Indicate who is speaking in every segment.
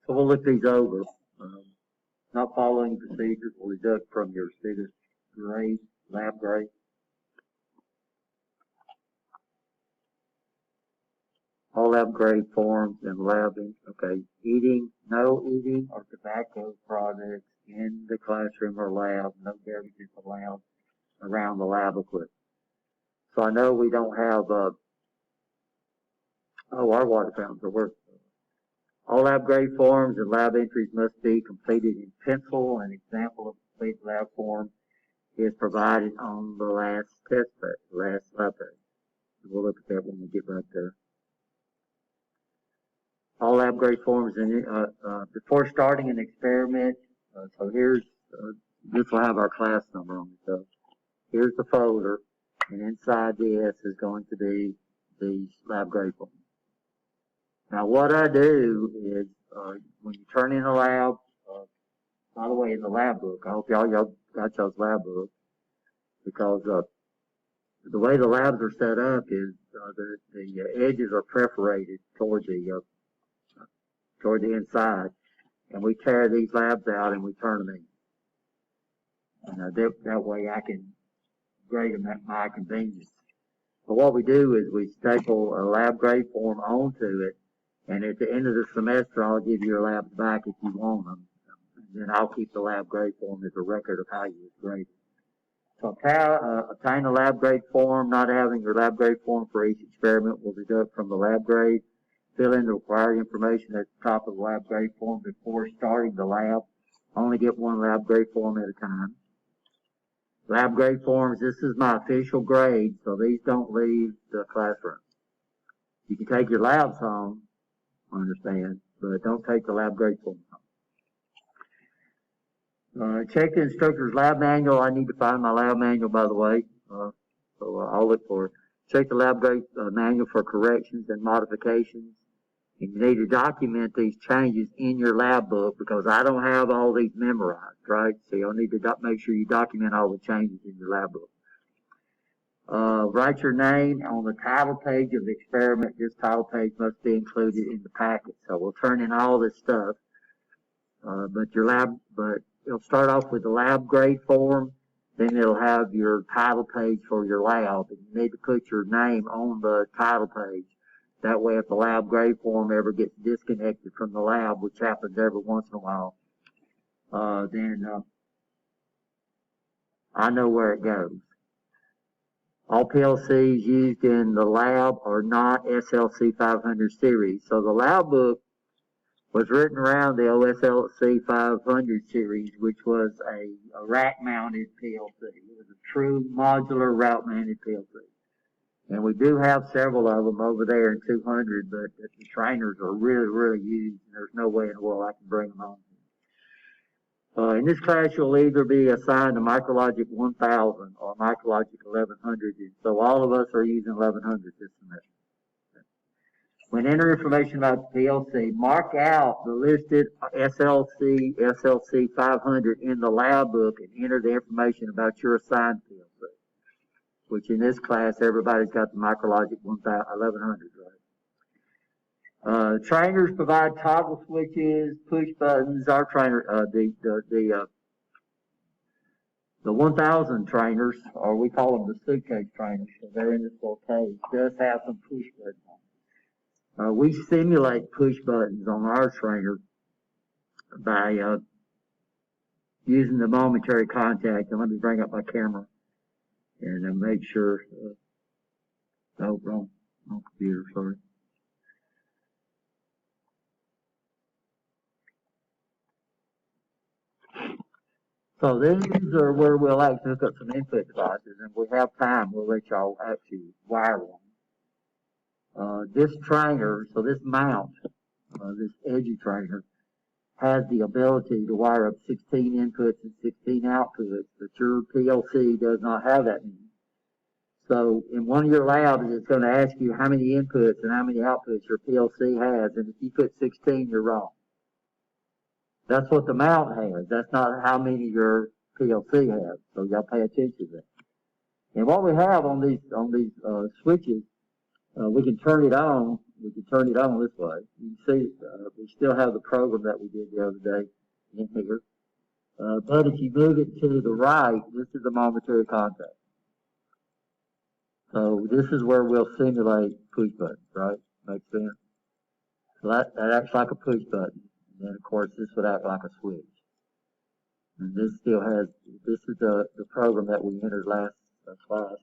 Speaker 1: So we'll look these over. Not following procedures will deduct from your student's grade, lab grade. All lab grade forms and labbing. Okay, no eating or tobacco products in the classroom or lab. No beverages allowed around the lab equipment. So I know we don't have, our water fountains are working. All lab grade forms and lab entries must be completed in pencil. An example of a complete lab form is provided on the last test page, last lab page. We'll look at that when we get right there. All lab grade forms and before starting an experiment. So here's this will have our class number on it. So here's the folder, and inside this is going to be the lab grade form. Now what I do is when you turn in a lab, by the way, in the lab book, I hope y'all got y'all's lab book, because the way the labs are set up is the edges are perforated toward the inside, and we tear these labs out and we turn them in. And that way I can grade them at my convenience. But what we do is we staple a lab grade form onto it, and at the end of the semester I'll give your labs back if you want them. And then I'll keep the lab grade form as a record of how you was graded. So obtain a lab grade form. Not having your lab grade form for each experiment will deduct from the lab grade. Fill in the required information at the top of the lab grade form before starting the lab. Only get one lab grade form at a time. Lab grade forms, this is my official grade, so these don't leave the classroom. You can take your labs home, I understand, but don't take the lab grade form home. Check the instructor's lab manual. I need to find my lab manual, by the way, so I'll look for it. Check the lab grade manual for corrections and modifications. And you need to document these changes in your lab book, because I don't have all these memorized, right? So you'll need to make sure you document all the changes in your lab book. Write your name on the title page of the experiment. This title page must be included in the packet. So we'll turn in all this stuff. But it'll start off with the lab grade form. Then it'll have your title page for your lab. And you need to put your name on the title page. That way, if the lab grade form ever gets disconnected from the lab, which happens every once in a while, then I know where it goes. All PLCs used in the lab are not SLC 500 series. So the lab book was written around the OSLC 500 series, which was a rack-mounted PLC. It was a true modular rack-mounted PLC. And we do have several of them over there in 200, but the trainers are really, really used, and there's no way in the world I can bring them on. In this class, you'll either be assigned a MicroLogic 1000 or MicroLogic 1100, and so all of us are using 1100 this semester. When enter information about the PLC, mark out the listed SLC 500 in the lab book and enter the information about your assigned PLC. Which in this class, everybody's got the MicroLogic 1100, right? Trainers provide toggle switches, push buttons. Our trainer, the 1000 trainers, or we call them the suitcase trainers, so they're in this little case, does have some push buttons on it. We simulate push buttons on our trainer by using the momentary contact. And let me bring up my camera and make sure, no, wrong computer, sorry. So these are where we'll actually hook up some input devices, and if we have time, we'll let y'all actually wire one. This trainer, so this mount, this edgy trainer, has the ability to wire up 16 inputs and 16 outputs, but your PLC does not have that many. So in one of your labs, it's going to ask you how many inputs and how many outputs your PLC has, and if you put 16, you're wrong. That's what the mount has. That's not how many your PLC has. So y'all pay attention to that. And what we have on these switches, we can turn it on we can turn it on this way. You can see we still have the program that we did the other day in here. But if you move it to the right, this is the momentary contact. So this is where we'll simulate push buttons, right? Makes sense? So that acts like a push button. And then of course this would act like a switch. And this still has, this is the program that we entered last class.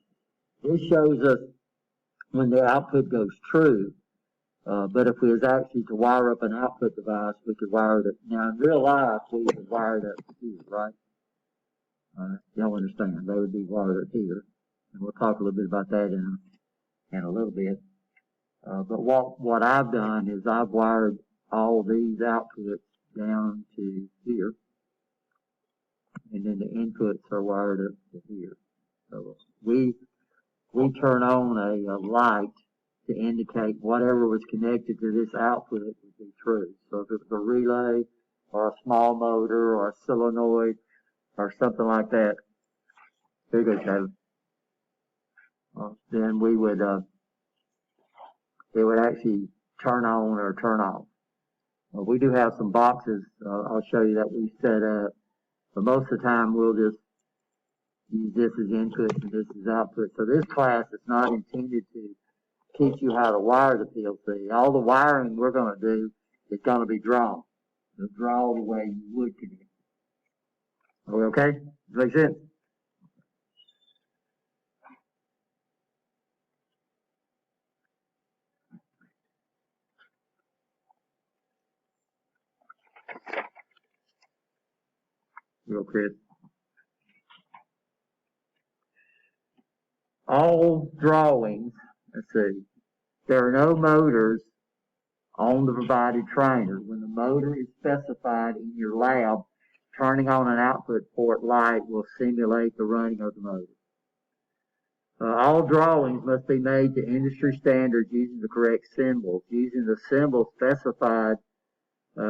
Speaker 1: This shows us when the output goes true. But if we was actually to wire up an output device, we could wire it. Now in real life, we would wire it up here, right? Y'all understand? They would be wired up here. And we'll talk a little bit about that in a little bit. But what I've done is I've wired all these outputs down to here. And then the inputs are wired up to here. So we turn on a light to indicate whatever was connected to this output would be true. So if it was a relay or a small motor or a solenoid or something like that, here you go, then we would, it would actually turn on or turn off. We do have some boxes, I'll show you that we set up, but most of the time we'll just use this as input and this as output. So this class is not intended to teach you how to wire the PLC. All the wiring we're going to do is going to be drawn. You'll draw the way you would connect. Are we okay? Does that make sense? Real Chris. All drawings, let's see, there are no motors on the provided trainer. When the motor is specified in your lab, turning on an output port light will simulate the running of the motor. All drawings must be made to industry standards using the correct symbols, using the symbols specified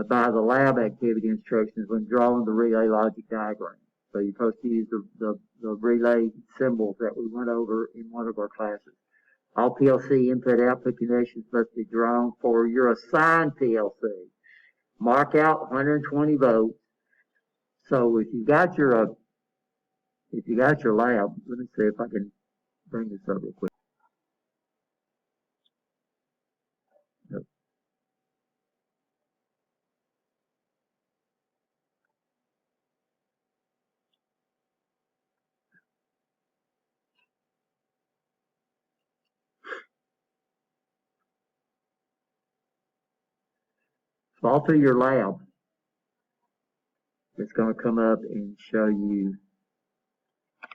Speaker 1: by the lab activity instructions when drawing the relay logic diagram. So you're supposed to use the relay symbols that we went over in one of our classes. All PLC input-output connections must be drawn for your assigned PLC. Mark out 120 volts. So if you got your lab, let me see if I can bring this up real quick. Yep. So all through your lab, it's going to come up and show you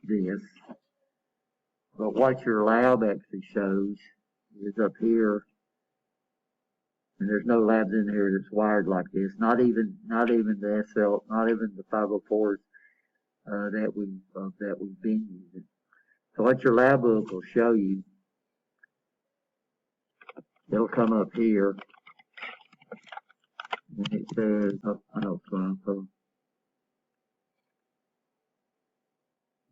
Speaker 1: this. But what your lab actually shows is up here, and there's no labs in here that's wired like this. Not even the SL, not even the 504s that we've been using. So what your lab book will show you, it'll come up here, and it says, oh, I know what's going on.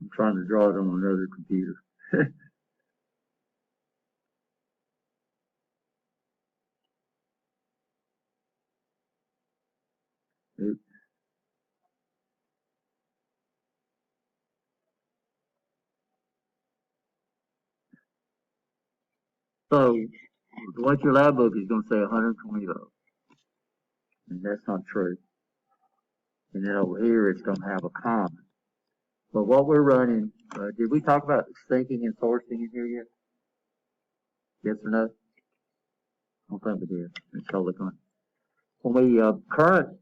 Speaker 1: I'm trying to draw it on another computer. Oops. So what your lab book is going to say 120 volts, and that's not true. And then over here it's going to have a common. But what we're running, did we talk about syncing and sourcing in here yet? Yes or no? I don't think we did. It's totally fine. When we current,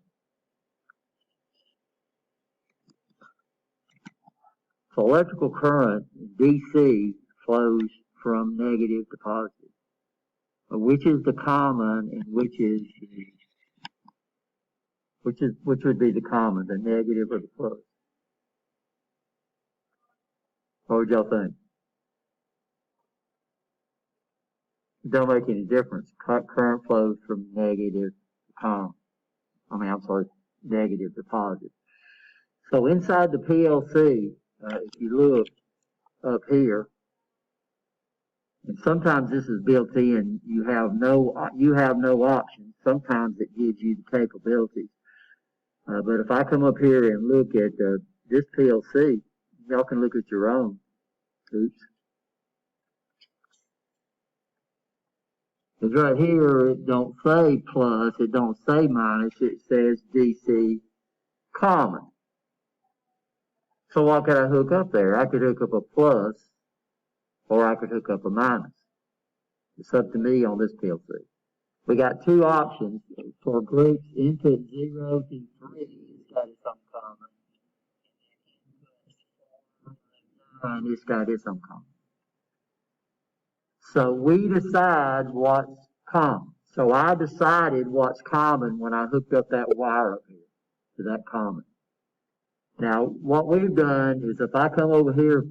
Speaker 1: so electrical current DC flows from negative to positive. Which is the common and which would be the common, the negative or the plus? What would y'all think? It don't make any difference. Current flows from negative to common. Negative to positive. So inside the PLC, if you look up here, And sometimes this is built in. You have no option. Sometimes it gives you the capabilities. But if I come up here and look at this PLC, y'all can look at your own. Oops. Because right here, it don't say plus, it don't say minus, it says DC common. So what could I hook up there? I could hook up a plus, or I could hook up a minus. It's up to me on this PLC. We got two options for groups input 0 to 3. It's got its own common. And it's got its own common. So we decide what's common. So I decided what's common when I hooked up that wire up here to that common. Now, what we've done is if I come over here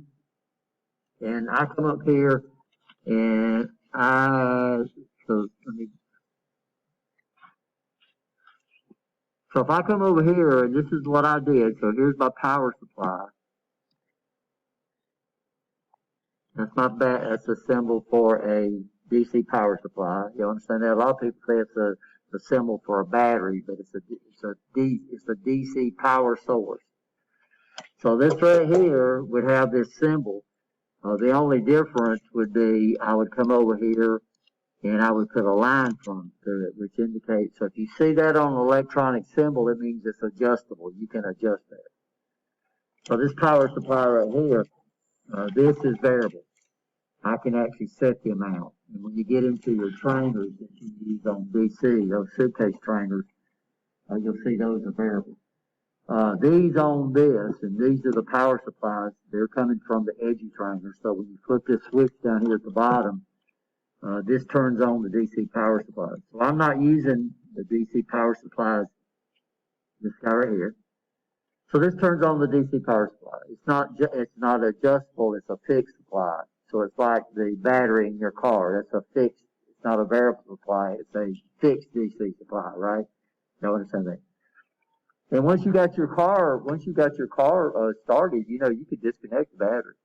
Speaker 1: and I come up here and so if I come over here and this is what I did, so here's my power supply. That's a symbol for a DC power supply. You understand that? A lot of people say it's a symbol for a battery, but it's a DC power source. So this right here would have this symbol. The only difference would be I would come over here and I would put a line from through it, which indicates, so if you see that on an electronic symbol, it means it's adjustable. You can adjust that. So this power supply right here, this is variable. I can actually set the amount. And when you get into your trainers that you use on DC, those suitcase trainers, you'll see those are variable. These on this, and these are the power supplies, they're coming from the edgy trainer. So when you flip this switch down here at the bottom, this turns on the DC power supplies. So I'm not using the DC power supplies, this guy right here. So this turns on the DC power supply. It's not adjustable, it's a fixed supply. So it's like the battery in your car. That's a fixed, it's not a variable supply, it's a fixed DC supply, right? You understand that? And once you got your car started, you know, you could disconnect the battery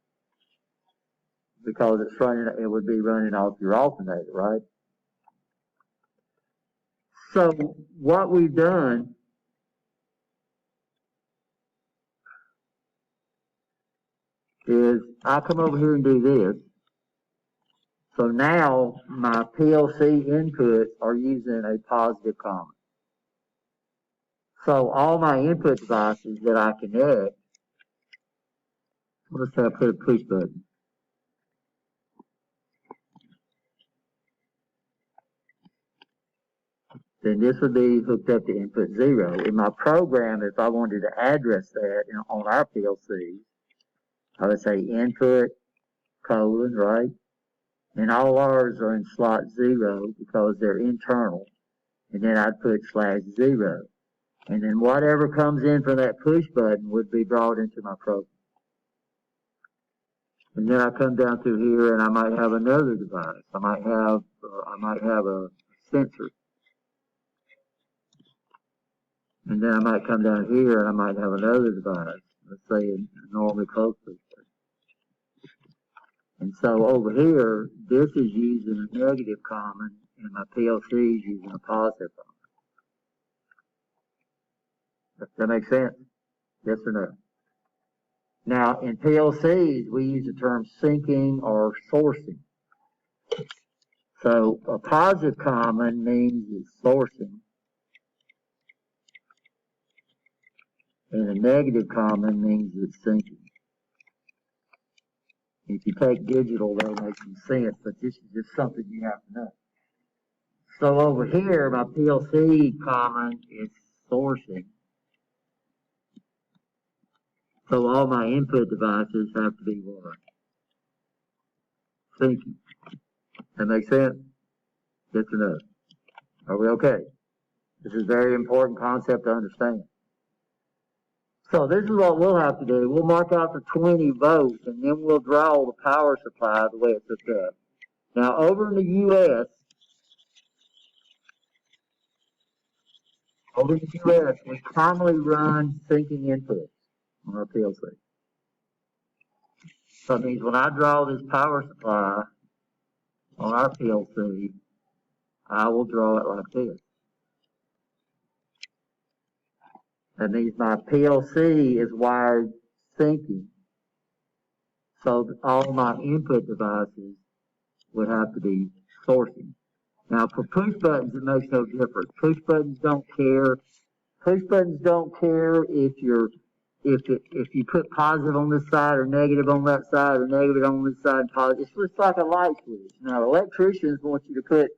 Speaker 1: because it would be running off your alternator, right? So what we've done is I come over here and do this. So now my PLC inputs are using a positive common. So all my input devices that I connect, let's say I put a push button. Then this would be hooked up to input 0. In my program, if I wanted to address that on our PLCs, I would say input, colon, right? And all ours are in slot 0 because they're internal. And then I'd put /0. And then whatever comes in from that push button would be brought into my program. And then I come down through here and I might have another device. I might have a sensor. And then I might come down here and I might have another device. Let's say a normally closed push button. And so over here, this is using a negative common and my PLC is using a positive common. Does that make sense? Yes or no? Now, in PLCs, we use the term syncing or sourcing. So a positive common means it's sourcing, and a negative common means it's syncing. If you take digital, that'll make some sense, but this is just something you have to know. So over here, my PLC common is sourcing. So all my input devices have to be what? Syncing. That makes sense? Yes or no? Are we okay? This is a very important concept to understand. So this is what we'll have to do. We'll mark out the 20 volts, and then we'll draw the power supply the way it's hooked up. Now, over in the U.S., we commonly run syncing inputs on our PLC. So it means when I draw this power supply, on our PLC, I will draw it like this. That means my PLC is wired syncing. So all my input devices would have to be sourcing. Now for push buttons, it makes no difference. Push buttons don't care. Push buttons don't care if you put positive on this side or negative on that side or negative on this side and positive. It's just like a light switch. Now electricians want you to put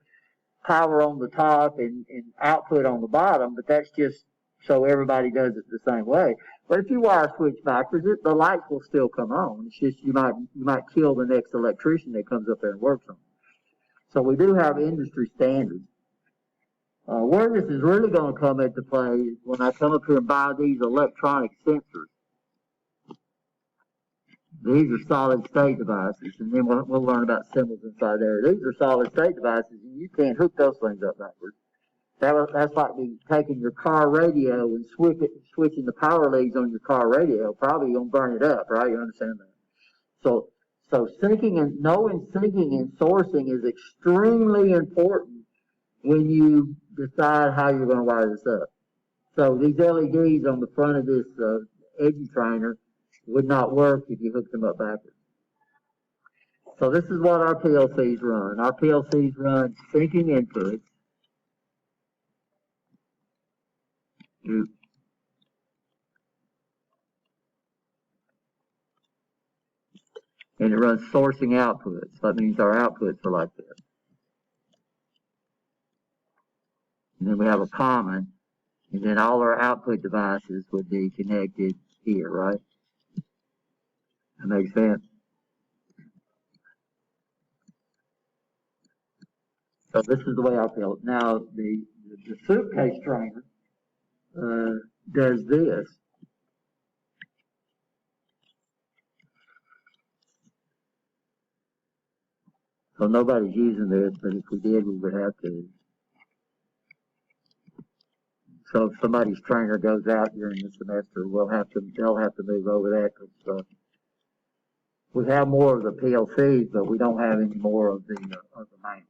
Speaker 1: power on the top and output on the bottom, but that's just so everybody does it the same way. But if you wire switch backwards, the lights will still come on. It's just you might kill the next electrician that comes up there and works on it. So we do have industry standards. Where this is really going to come into play is when I come up here and buy these electronic sensors. These are solid state devices, and then we'll learn about symbols inside there. These are solid state devices, and you can't hook those things up backwards. That's like me taking your car radio and switching the power leads on your car radio. Probably going to burn it up, right? You understand that? So syncing and knowing syncing and sourcing is extremely important when you decide how you're going to wire this up. So these LEDs on the front of this edgy trainer would not work if you hooked them up backwards. So this is what our PLCs run. Our PLCs run syncing inputs. And it runs sourcing outputs. That means our outputs are like this. And then we have a common, and then all our output devices would be connected here, right? That makes sense? So this is the way I feel. Now, the suitcase trainer does this. So nobody's using this, but if we did, we would have to. So if somebody's trainer goes out during the semester, they'll have to move over that because we have more of the PLCs, but we don't have any more of the mains.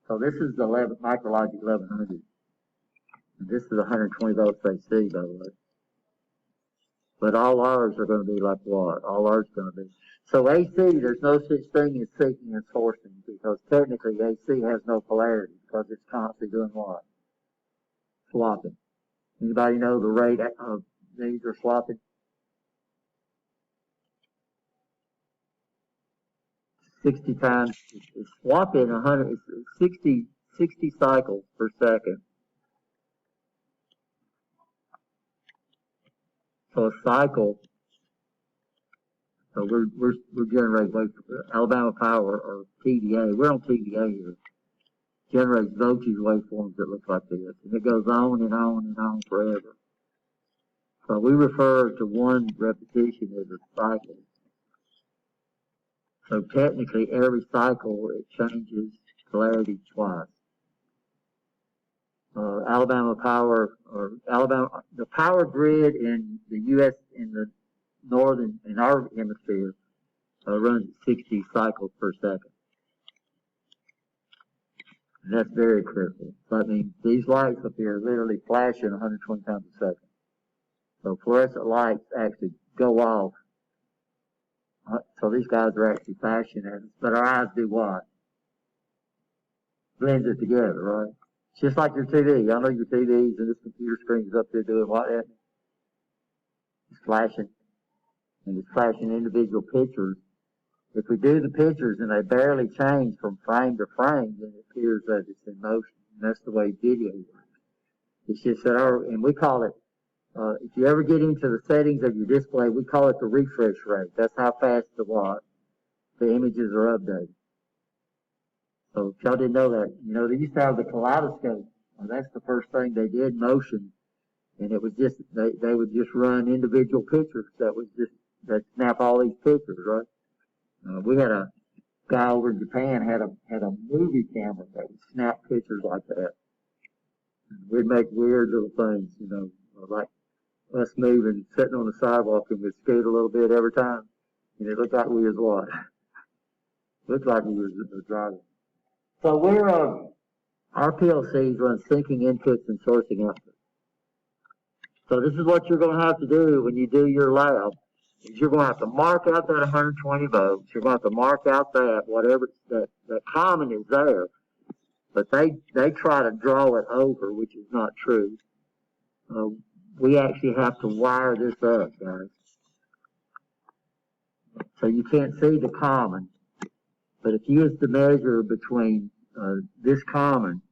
Speaker 1: So this is the MicroLogic 1100. And this is 120 volts AC, by the way. But all ours are going to be like what? All ours are going to be. So AC, there's no such thing as syncing and sourcing because technically AC has no polarity because it's constantly doing what? Swapping. Anybody know the rate of these are swapping? 60 times, it's swapping 60 cycles per second. So a cycle, so we're generating Alabama Power or TVA. We're on TVA here. Generates voltage waveforms that look like this, and it goes on and on and on forever. So we refer to one repetition as a cycle. So technically, every cycle it changes polarity twice. Alabama Power or the power grid in the U.S. in the northern in our hemisphere runs at 60 cycles per second. And that's very critical. So that means these lights up here are literally flashing 120 times a second. So fluorescent lights actually go off. So these guys are actually flashing at us, but our eyes do what? Blends it together, right? It's just like your TV. Y'all know your TVs and this computer screen is up there doing what? It's flashing. And it's flashing individual pictures. If we do the pictures and they barely change from frame to frame, then it appears that it's in motion. And that's the way video works. It's just that and we call it, if you ever get into the settings of your display, we call it the refresh rate. That's how fast the images are updated. So if y'all didn't know that, they used to have the kaleidoscope. That's the first thing they did, motion. And it was just, they would just run individual pictures that snap all these pictures, right? We had a guy over in Japan had a movie camera that would snap pictures like that. And we'd make weird little things, like us moving, sitting on the sidewalk and we'd scoot a little bit every time. And it looked like we was what? Looked like we was driving. So our PLCs run syncing inputs and sourcing outputs. So this is what you're going to have to do when you do your lab. Is you're going to have to mark out that 120 volts. You're going to have to mark out that whatever that common is there. But they try to draw it over, which is not true. We actually have to wire this up, guys. So you can't see the common. But if you was to measure between this common,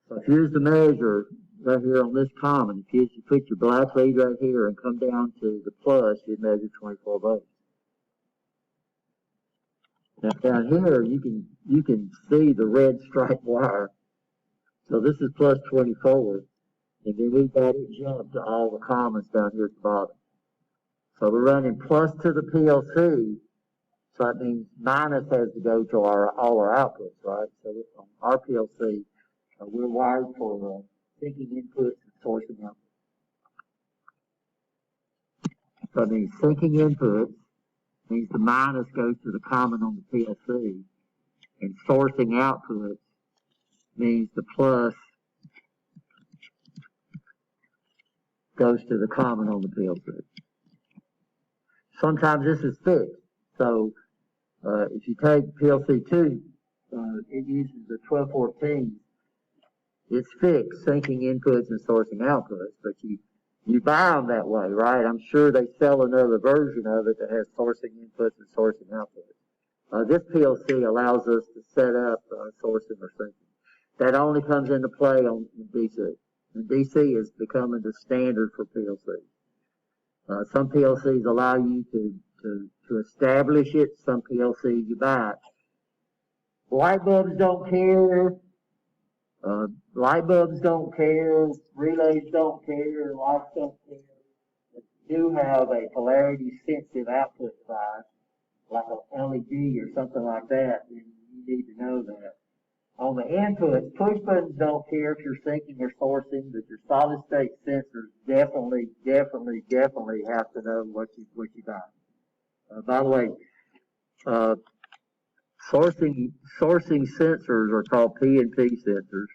Speaker 1: so if you was to measure right here on this common, if you put your black lead right here and come down to the plus, you'd measure 24 volts. Now down here, you can see the red striped wire. So this is plus 24, and then we've got it jumped to all the commons down here at the bottom. So we're running plus to the PLC, so that means minus has to go to all our outputs, right? So on our PLC, we're wired for syncing inputs and sourcing outputs. So that means syncing inputs means the minus goes to the common on the PLC, and sourcing outputs means the plus goes to the common on the PLC. Sometimes this is fixed. So if you take PLC 2, it uses the 1214. It's fixed, syncing inputs and sourcing outputs, but you buy them that way, right? I'm sure they sell another version of it that has sourcing inputs and sourcing outputs. This PLC allows us to set up sourcing or syncing. That only comes into play on DC. And DC is becoming the standard for PLCs. Some PLCs allow you to establish it. Some PLCs you buy it. Light bulbs don't care. Light bulbs don't care. Relays don't care. Lights don't care. If you do have a polarity sensitive output device, like an LED or something like that, then you need to know that. On the inputs, push buttons don't care if you're syncing or sourcing, but your solid state sensors definitely have to know what you buy. By the way, sourcing sensors are called PNP sensors,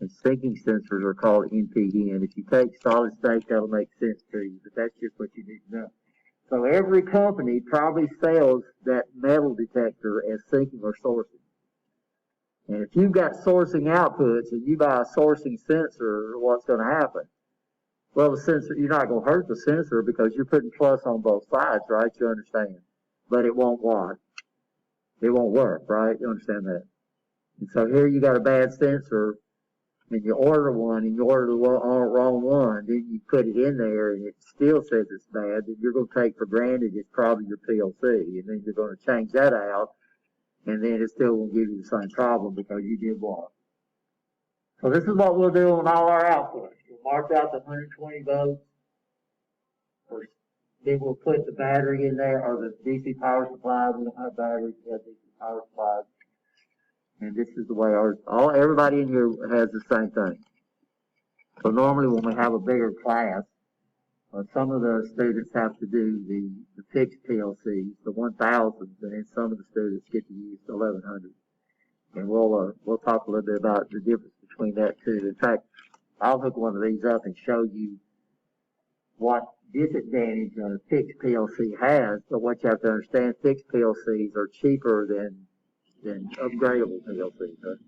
Speaker 1: and syncing sensors are called NPN. If you take solid state, that'll make sense to you, but that's just what you need to know. So every company probably sells that metal detector as syncing or sourcing. And if you've got sourcing outputs and you buy a sourcing sensor, what's going to happen? Well, the sensor, you're not going to hurt the sensor because you're putting plus on both sides, right? You understand. But it won't work. It won't work, right? You understand that? And so here you got a bad sensor, and you order one, and you order the wrong one, then you put it in there, and it still says it's bad, then you're going to take for granted it's probably your PLC, and then you're going to change that out, and then it still won't give you the same problem because you did what? So this is what we'll do on all our outputs. We'll mark out the 120 volts, or then we'll put the battery in there, or the DC power supply. We don't have batteries, we have DC power supplies. And this is the way everybody in here has the same thing. So normally when we have a bigger class, some of the students have to do the fixed PLCs, the 1000s, and then some of the students get to use the 1100s. And we'll talk a little bit about the difference between that too. In fact, I'll hook one of these up and show you what disadvantage a fixed PLC has. But what you have to understand, fixed PLCs are cheaper than upgradable PLCs. Right?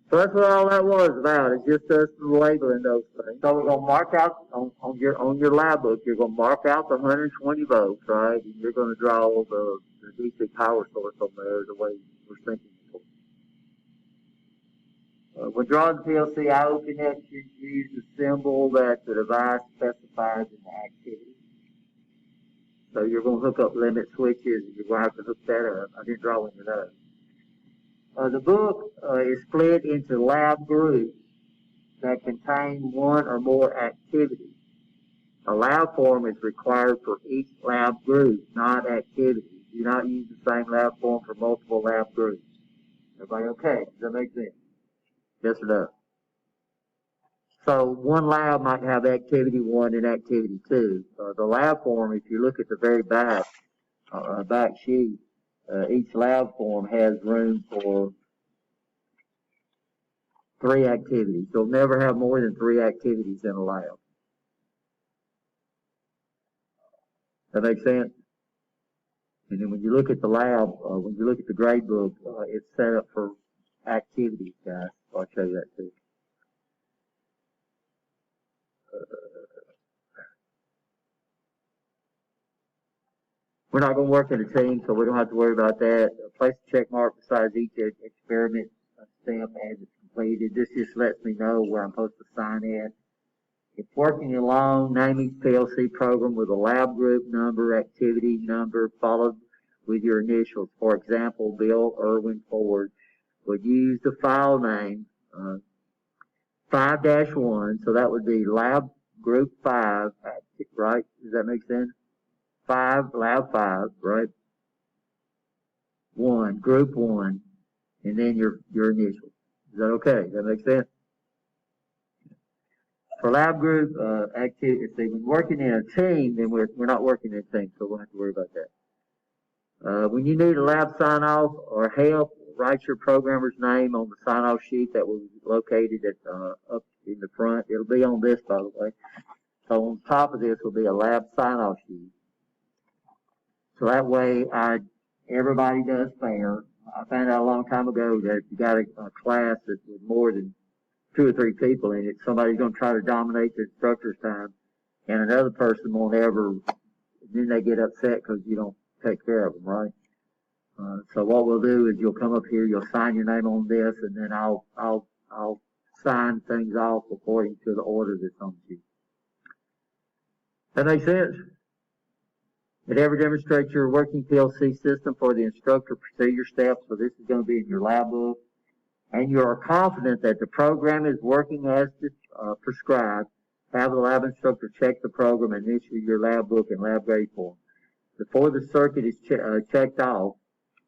Speaker 1: So that's what all that was about. It's just us labeling those things. So we're going to mark out on your lab book. You're going to mark out the 120 volts, right? And you're going to draw the DC power source on there the way we're thinking before. When drawing the PLC IO connection, use the symbol that the device specifies in the activity. So you're going to hook up limit switches, and you're going to have to hook that up. I didn't draw one of those. The book is split into lab groups that contain one or more activities. A lab form is required for each lab group, not activities. Do not use the same lab form for multiple lab groups. Everybody okay? Does that make sense? Yes or no? So one lab might have activity 1 and activity 2. The lab form, if you look at the very back sheet, each lab form has room for 3 activities. You'll never have more than 3 activities in a lab. That makes sense? And then when you look at the lab, when you look at the grade book, it's set up for activities, guys. I'll show you that too. We're not going to work in a team, so we don't have to worry about that. Place a check mark beside each experiment step as it's completed. This just lets me know where I'm supposed to sign at. If working alone, name each PLC program with a lab group number, activity number, followed with your initials. For example, Bill Irwin Ford would use the file name 5-1, so that would be lab group 5, right? Does that make sense? 5, lab 5, right? 1, group 1, and then your initials. Is that okay? Does that make sense? For lab group activity, see, when working in a team, then we're not working in a team, so we won't have to worry about that. When you need a lab sign-off or help, write your programmer's name on the sign-off sheet that was located at up in the front. It'll be on this, by the way. So on top of this will be a lab sign-off sheet. So that way, everybody does fair. I found out a long time ago that if you got a class that with more than 2 or 3 people in it, somebody's going to try to dominate the instructor's time, and another person won't ever, then they get upset because you don't take care of them, right? So what we'll do is you'll come up here, you'll sign your name on this, and then I'll sign things off according to the order that's on the sheet. That makes sense? Did ever demonstrate your working PLC system for the instructor procedure steps? So this is going to be in your lab book. And you are confident that the program is working as prescribed. Have the lab instructor check the program and issue your lab book and lab grade form. Before the circuit is checked off,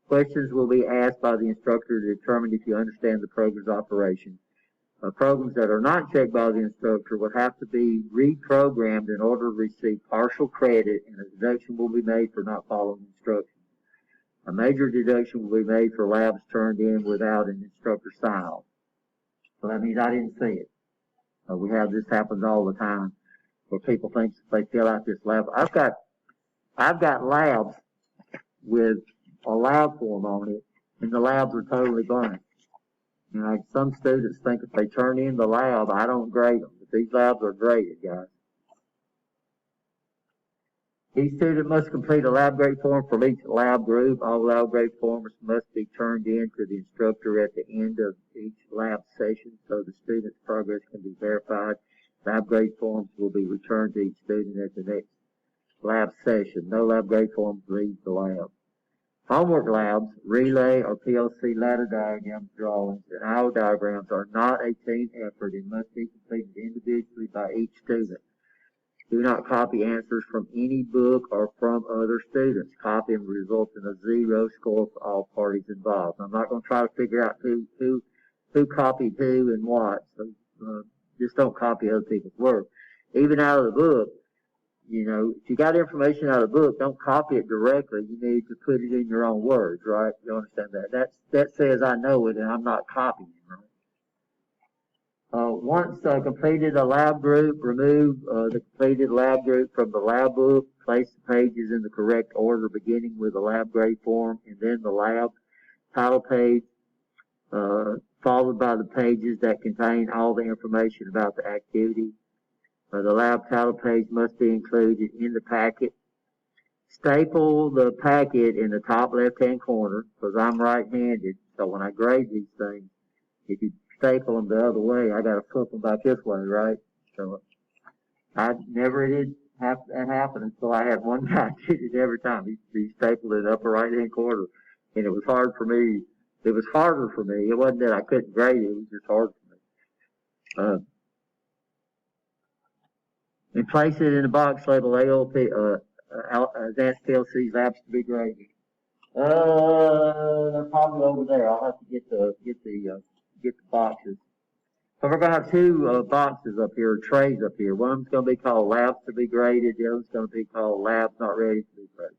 Speaker 1: questions will be asked by the instructor to determine if you understand the program's operation. Programs that are not checked by the instructor will have to be reprogrammed in order to receive partial credit, and a deduction will be made for not following instructions. A major deduction will be made for labs turned in without an instructor sign-off. So that means I didn't see it. We have this happens all the time where people think they fill out this lab. I've got labs with a lab form on it, and the labs are totally blank. You know, some students think if they turn in the lab, I don't grade them. But these labs are graded, guys. Each student must complete a lab grade form for each lab group. All lab grade forms must be turned in to the instructor at the end of each lab session so the student's progress can be verified. Lab grade forms will be returned to each student at the next lab session. No lab grade forms leave the lab. Homework labs, relay or PLC ladder diagram drawings, and aisle diagrams are not a team effort and must be completed individually by each student. Do not copy answers from any book or from other students. Copying results in a 0 score for all parties involved. I'm not going to try to figure out who copied who and what. So just don't copy other people's work. Even out of the book, you know, if you got information out of the book, don't copy it directly. You need to put it in your own words, right? You understand that? That says I know it and I'm not copying it, right? Once completed a lab group, remove the completed lab group from the lab book. Place the pages in the correct order, beginning with the lab grade form and then the lab title page, followed by the pages that contain all the information about the activity. The lab title page must be included in the packet. Staple the packet in the top left-hand corner, because I'm right-handed, so when I grade these things, if you staple them the other way, I got to flip them back this way, right? So I never did have that happen until I had one guy did it every time. He stapled it upper right-hand corner, and it was hard for me. It was harder for me. It wasn't that I couldn't grade it. It was just hard for me. And place it in a box labeled ALP, Advanced PLC's labs to be graded. They're probably over there. I'll have to get the boxes. So we're going to have two boxes up here, trays up here. One's going to be called labs to be graded. The other's going to be called labs not ready to be graded.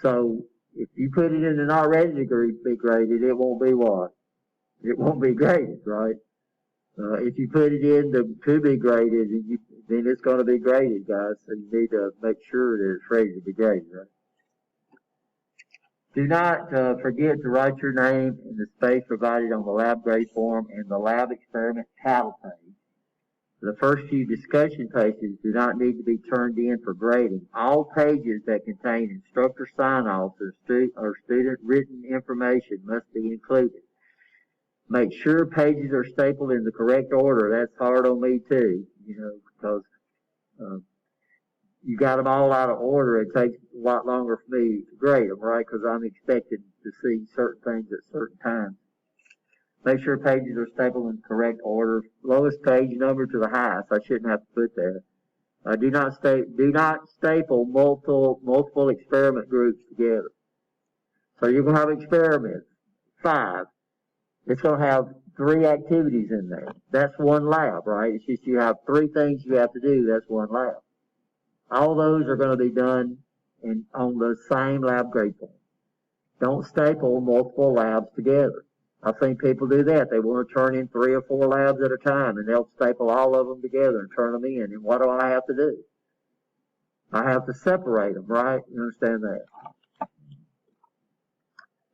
Speaker 1: So if you put it in the not ready to be graded, it won't be what? It won't be graded, right? If you put it in the to be graded, then it's going to be graded, guys. So you need to make sure that it's ready to be graded, right? Do not forget to write your name in the space provided on the lab grade form and the lab experiment title page. The first few discussion pages do not need to be turned in for grading. All pages that contain instructor sign-offs or student written information must be included. Make sure pages are stapled in the correct order. That's hard on me too, because you got them all out of order. It takes a lot longer for me to grade them, right? Because I'm expected to see certain things at certain times. Make sure pages are stapled in the correct order. Lowest page number to the highest. I shouldn't have to put that. Do not staple multiple experiment groups together. So you're going to have experiments, 5. It's going to have 3 activities in there. That's one lab, right? It's just you have 3 things you have to do. That's one lab. All those are going to be done on the same lab grade form. Don't staple multiple labs together. I've seen people do that. They want to turn in 3 or 4 labs at a time, and they'll staple all of them together and turn them in. And what do I have to do? I have to separate them, right? You understand that?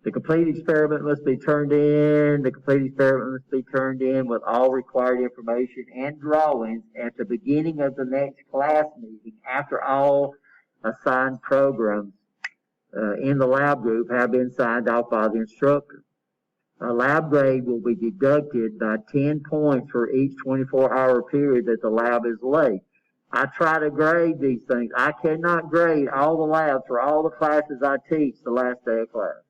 Speaker 1: The complete experiment must be turned in. The complete experiment must be turned in with all required information and drawings at the beginning of the next class meeting after all assigned programs in the lab group have been signed off by the instructor. A lab grade will be deducted by 10 points for each 24-hour period that the lab is late. I try to grade these things. I cannot grade all the labs for all the classes I teach the last day of class.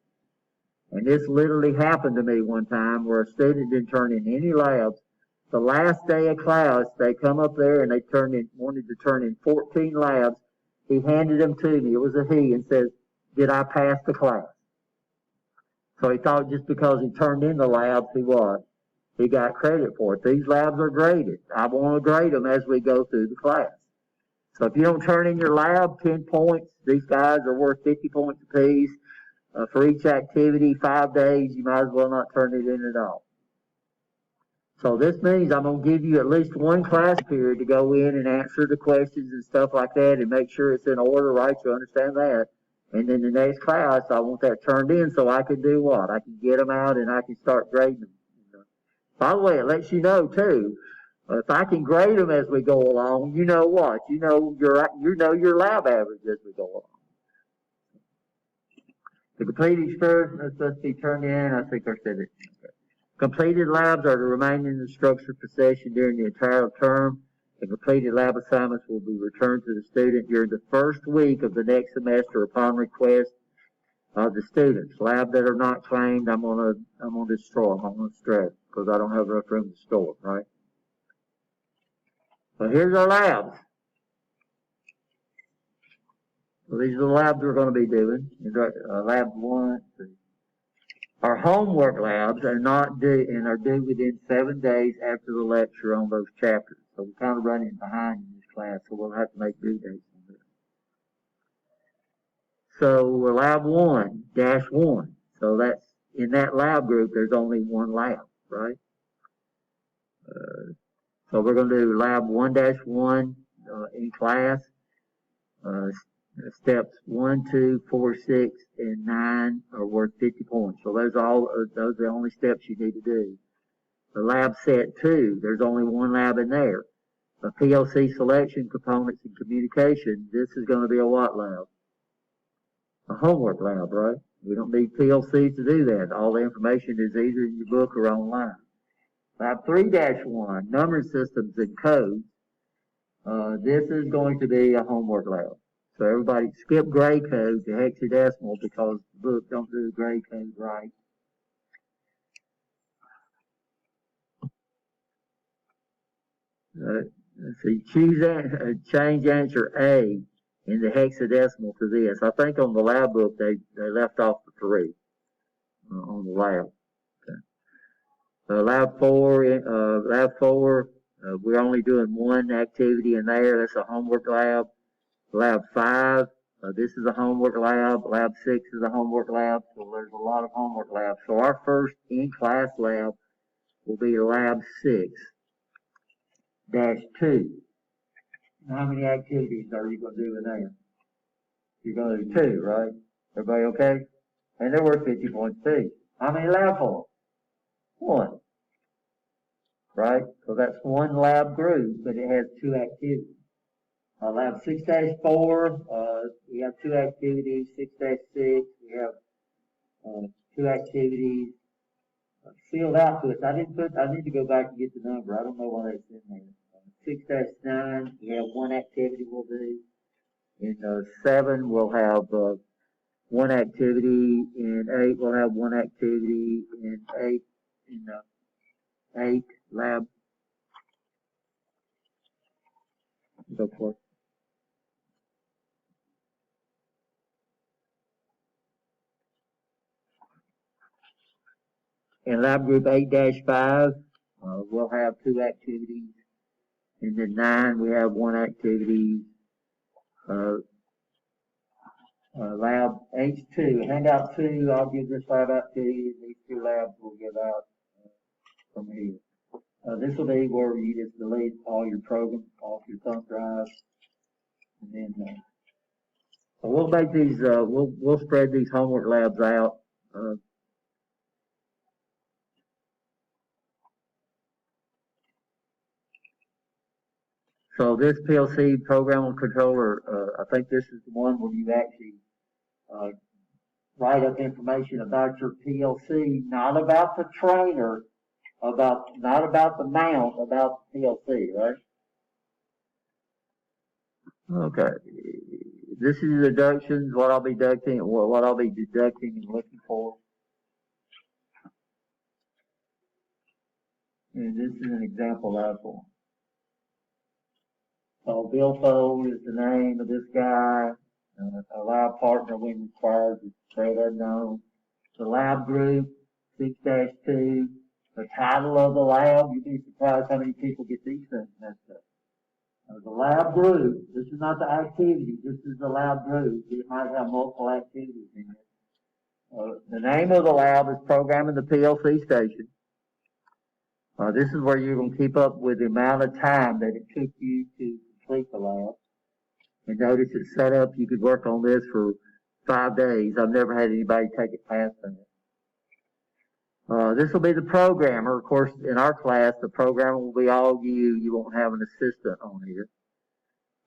Speaker 1: And this literally happened to me one time where a student didn't turn in any labs. The last day of class, they come up there and they wanted to turn in 14 labs. He handed them to me. It was a he, and says, "Did I pass the class?" So he thought just because he turned in the labs, he got credit for it. These labs are graded. I want to grade them as we go through the class. So if you don't turn in your lab, 10 points. These guys are worth 50 points apiece. For each activity, 5 days, you might as well not turn it in at all. So this means I'm going to give you at least one class period to go in and answer the questions and stuff like that and make sure it's in order, right? You understand that? And then the next class, I want that turned in so I can do what? I can get them out and I can start grading them. By the way, it lets you know too, if I can grade them as we go along, you know what? You know your lab average as we go along. The completed experiments must be turned in. I think I said it. Completed labs are to remain in the structured possession during the entire term. The completed lab assignments will be returned to the student during the first week of the next semester upon request of the students. Labs that are not claimed, I'm gonna destroy them. I'm gonna stress because I don't have enough room to store them, right? So here's our labs. So these are the labs we're going to be doing. Lab 1, 2. Our homework labs are due within 7 days after the lecture on those chapters. So we're kind of running behind in this class, so we'll have to make due dates on this. So lab 1-1. So that's in that lab group. There's only one lab, right? So we're going to do lab 1-1 in class. Steps 1, 2, 4, 6, and 9 are worth 50 points. So those are the only steps you need to do. The lab set 2, there's only one lab in there. The PLC selection, components, and communication. This is going to be a what lab? A homework lab, right? We don't need PLC to do that. All the information is either in your book or online. Lab 3-1, numbering systems and codes. This is going to be a homework lab. So everybody skip gray code to hexadecimal because the book don't do gray code right. Let's see, change answer A in the hexadecimal to this. I think on the lab book they left off the 3 on the lab. Okay. Lab 4, we're only doing one activity in there. That's a homework lab. Lab 5, this is a homework lab. Lab 6 is a homework lab. So there's a lot of homework labs. So our first in-class lab will be Lab 6-2. How many activities are you going to do in there? You're going to do 2, right? Everybody okay? And they're worth 50 points too. How many lab for? 1. Right? So that's one lab group, but it has 2 activities. Lab 6-4, we have 2 activities. 6-6, we have 2 activities. Sealed out to us. I need to go back and get the number. I don't know why that's in there. 6-9, we have 1 activity we'll do. In 7, we'll have 1 activity. In 8, we'll have 1 activity. In 8 lab. So forth. In lab group 8-5, we'll have 2 activities. And then 9, we have 1 activity. Lab H2, handout 2, I'll give this lab out to you. These 2 labs we'll give out from here. This will be where you just delete all your programs off your thumb drive. And then, so we'll make these, we'll spread these homework labs out. So this PLC programmable controller, I think this is the one where you actually write up information about your PLC, not about the trainer, not about the mount, about the PLC, right? Okay. This is deductions, what I'll be deducting and looking for. And this is an example lab form. So Billfold is the name of this guy. A lab partner when required is grade unknown. The lab group, 6-2. The title of the lab, you'd be surprised how many people get these things messed up. The lab group, this is not the activity, this is the lab group. It might have multiple activities in it. The name of the lab is Programming the PLC Station. This is where you're going to keep up with the amount of time that it took you to complete the lab. And notice it's set up, you could work on this for 5 days. I've never had anybody take it past that. This will be the programmer. Of course, in our class, the programmer will be all you. You won't have an assistant on here.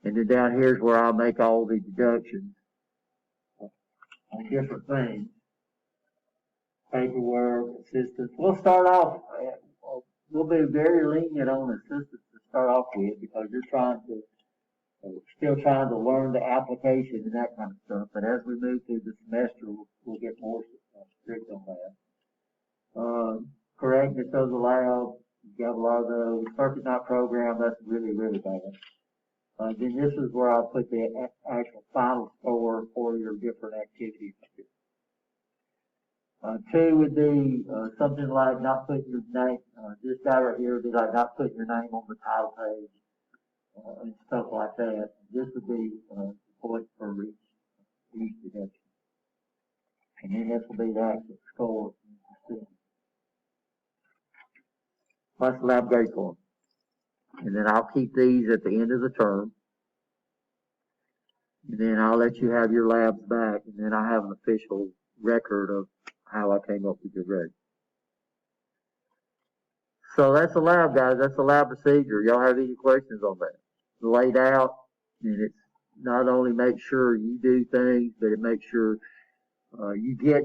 Speaker 1: And then down here is where I'll make all the deductions on different things. Paperwork, assistants. We'll start off, we'll be very lenient on assistants to start off with because you're still trying to learn the application and that kind of stuff. But as we move through the semester, we'll get more strict on that. Correctness of the lab, you have a lot of those. Circuit not programmed, that's really, really bad. Then this is where I'll put the actual final score for your different activities. 2 would be something like not putting your name, this guy right here would be like not putting your name on the title page and stuff like that. This would be the point for each deduction. And then this will be the actual score. Plus lab grade form. And then I'll keep these at the end of the term. And then I'll let you have your labs back. And then I have an official record of how I came up with your grade. So that's the lab, guys. That's the lab procedure. Y'all have any questions on that? It's laid out, and it's not only make sure you do things, but it makes sure you get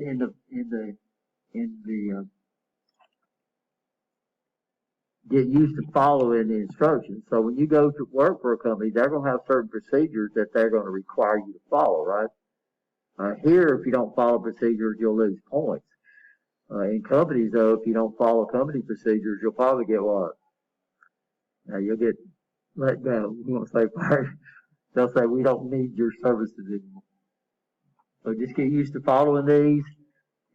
Speaker 1: get used to following the instructions. So when you go to work for a company, they're going to have certain procedures that they're going to require you to follow, right? Here, if you don't follow procedures, you'll lose points. In companies, though, if you don't follow company procedures, you'll probably get what? You'll get let go. You won't say fired. They'll say, we don't need your services anymore. So just get used to following these,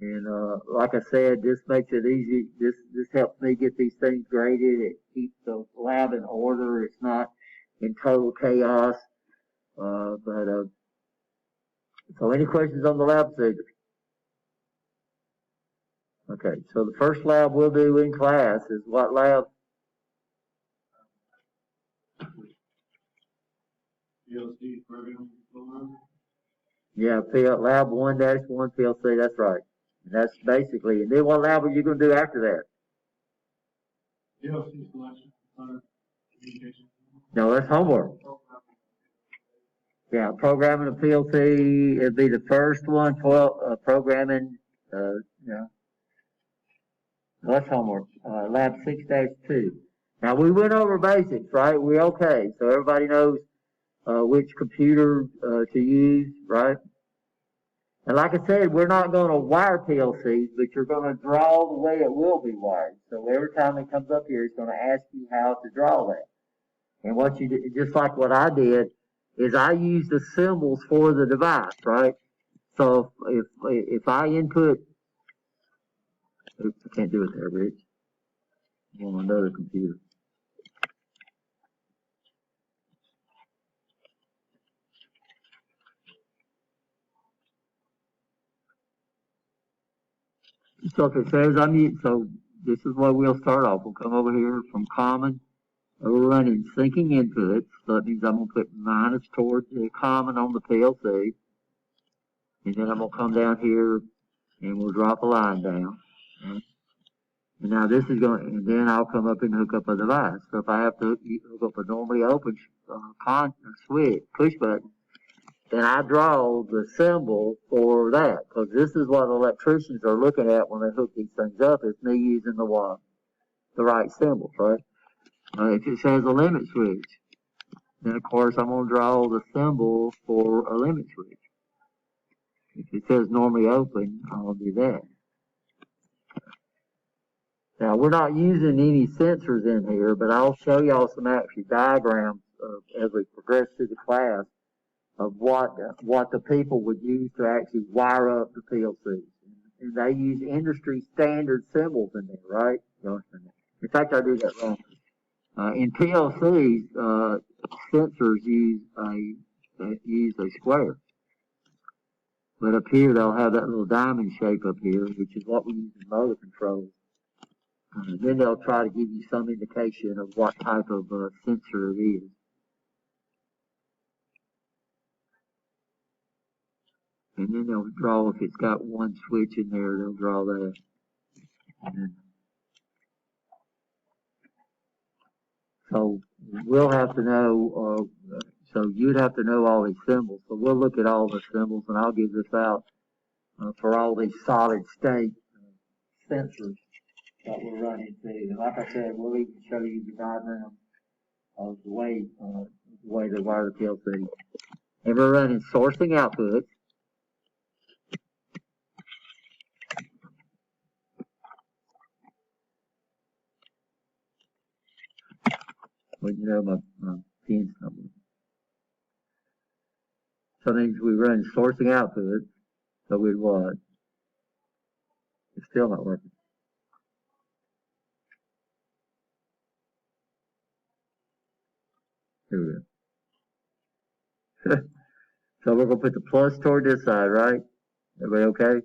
Speaker 1: And like I said, this makes it easy. This helps me get these things graded. It keeps the lab in order. It's not in total chaos. So any questions on the lab procedure? Okay, so the first lab we'll do in class is what lab?
Speaker 2: PLC programming.
Speaker 1: Yeah, lab 1-1 PLC, that's right. And that's basically, and then what lab are you going to do after that?
Speaker 2: PLC selection, communication.
Speaker 1: No, that's homework. Yeah, programming a PLC, it'd be the first one, programming, that's homework, lab 6-2. Now we went over basics, right? We're okay. So everybody knows, which computer, to use, right? And like I said, we're not going to wire PLCs, but you're going to draw the way it will be wired. So every time it comes up here, it's going to ask you how to draw that. And what you do, just like what I did, is I use the symbols for the device, right? So if I input, oops, I can't do it there, Rich. I'm on another computer. So if it says so this is where we'll start off. We'll come over here from common. We're running syncing inputs, so that means I'm going to put minus towards the common on the PLC. And then I'm going to come down here and we'll drop a line down. Right? And now this is going, and then I'll come up and hook up a device. So if I have to hook up a normally open switch, push button, then I draw the symbol for that. Because this is what electricians are looking at when they hook these things up, is me using the right symbols, right? If it says a limit switch, then of course I'm going to draw the symbol for a limit switch. If it says normally open, I'll do that. Now we're not using any sensors in here, but I'll show y'all some actual diagrams as we progress through the class of what the people would use to actually wire up the PLCs. And they use industry standard symbols in there, right? In fact, I do that wrong. In PLCs, sensors use a square. But up here, they'll have that little diamond shape up here, which is what we use in motor controls. Then they'll try to give you some indication of what type of sensor it is. And then they'll draw, if it's got one switch in there, they'll draw that. So we'll have to know, so you'd have to know all these symbols. So we'll look at all the symbols, and I'll give this out for all these solid state sensors that we're running through. And like I said, we'll even show you the diagram of the way to wire the PLC. And we're running sourcing outputs. Well, you know my pin's number. So that means we run sourcing outputs. So we'd what? It's still not working. Here we go. So we're going to put the plus toward this side, right? Everybody okay?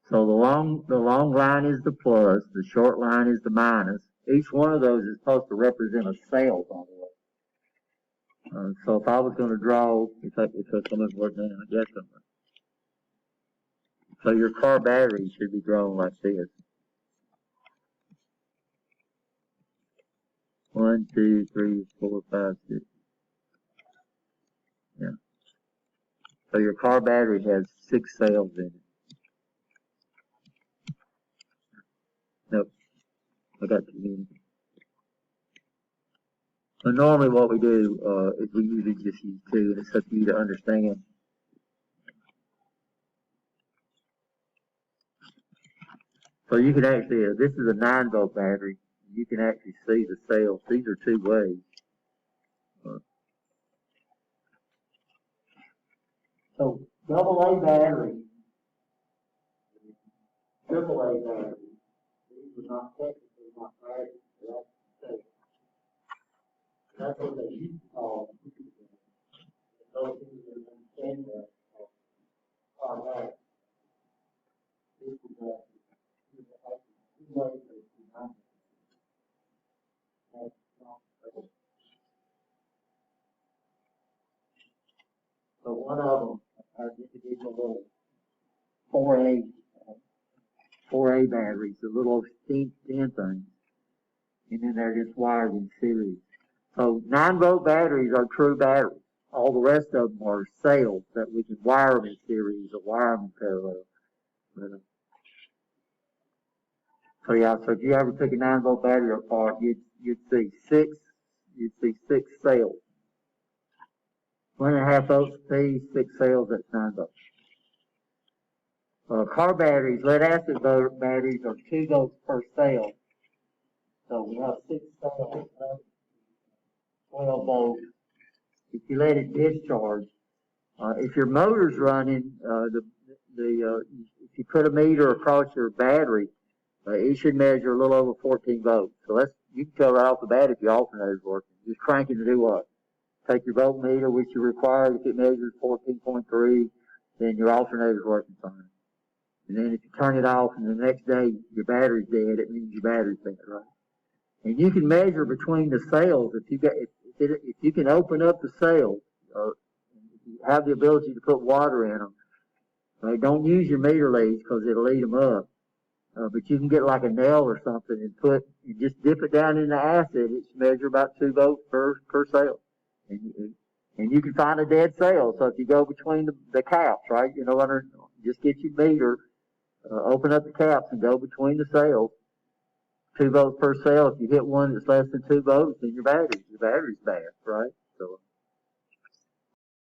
Speaker 1: So the long line is the plus, the short line is the minus. Each one of those is supposed to represent a sale, by the way. So if I was going to draw, if someone worked now, I guess I'm right. So your car battery should be drawn like this. 1, 2, 3, 4, 5, 6. Yeah. So your car battery has 6 cells in it. Nope. I got too many. So normally what we do is we usually just use 2, and it's up to you to understand. So you can actually, this is a 9-volt battery. You can actually see the cells. These are 2 ways. So AA battery AAA batteries. These were not technically not batteries, but that's what they used to call them. Those things that understand that are batteries. This is two ways of designing it. That's not fair. So one of them are individual little 4A batteries, the little thin things, and then they're just wired in series. So 9-volt batteries are true batteries. All the rest of them are cells that we can wire them in series or wire them in parallel. So yeah, so if you ever took a 9-volt battery apart, you'd see six cells. 1.5 volts apiece, 6 cells, that's 9 volts. Car batteries, lead acid batteries are 2 volts per cell. So we have 6 cells, 12 volts. If you let it discharge, if your motor's running, if you put a meter across your battery, it should measure a little over 14 volts. So you can tell right off the bat if your alternator's working. Just cranking to do what? Take your voltmeter, which you require. If it measures 14.3, then your alternator's working fine. And then if you turn it off and the next day your battery's dead, it means your battery's dead, right? And you can measure between the cells if you can open up the cells, if you have the ability to put water in them. Don't use your meter leads because it'll eat them up. But you can get like a nail or something and just dip it down in the acid. It should measure about 2 volts per cell. And you can find a dead cell. So if you go between the caps, right, just get your meter, open up the caps and go between the cells. 2 volts per cell. If you hit one that's less than 2 volts, then your battery's bad, right? So